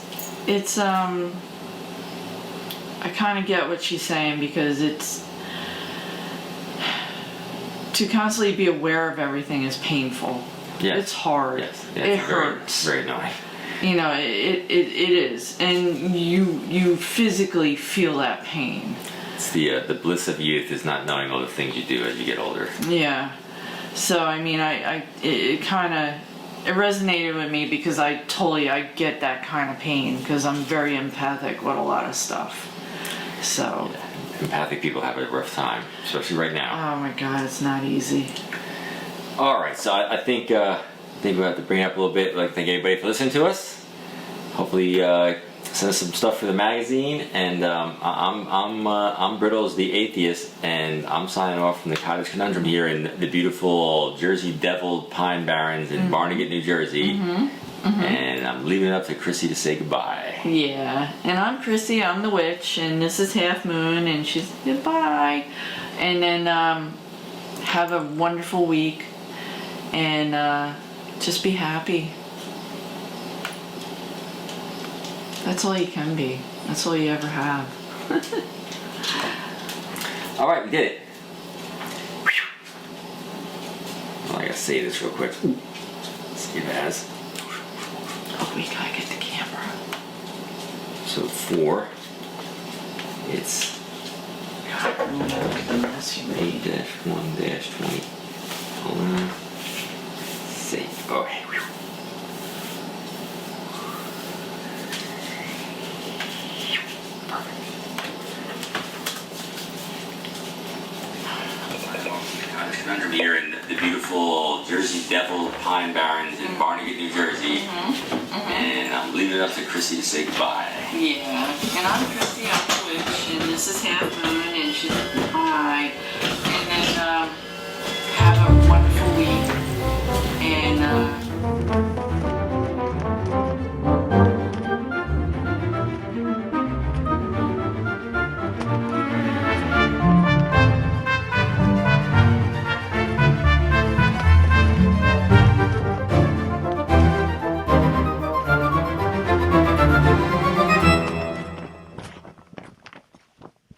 I kind of get what she's saying, because it's to constantly be aware of everything is painful.
Yes.
It's hard.
Yes.
It hurts.
Very annoying.
You know, it is, and you physically feel that pain.
It's the bliss of youth is not knowing all the things you do as you get older.
Yeah. So I mean, it kind of resonated with me, because I get that kind of pain, because I'm very empathic with a lot of stuff. So.
Yeah. Empathic people have a rough time, especially right now.
Oh my God, it's not easy.
All right, so I think we have to bring it up a little bit. I'd like to thank everybody for listening to us. Hopefully, send us some stuff for the magazine. And I'm Brittles, the Atheist, and I'm signing off from the Cottage Conundrum here in the beautiful Jersey Devil Pine Barrens in Barnegat, New Jersey. And I'm leaving it up to Chrissy to say goodbye.
Yeah, and I'm Chrissy, I'm the witch, and this is Half Moon, and she's goodbye. And then have a wonderful week, and just be happy. That's all you can be. That's all you ever have.
All right, we did it. Well, I gotta say this real quick. See if it has.
Oh, we gotta get the camera.
So 4. It's
God, look at the mess you made.
8-1-20. Hold on. Save. Oh, hey. Perfect. Devil Pine Barrens in Barnegat, New Jersey. And I'm leaving it up to Chrissy to say goodbye.
Yeah, and I'm Chrissy, I'm the witch, and this is Half Moon, and she's bye. And then have a wonderful week, and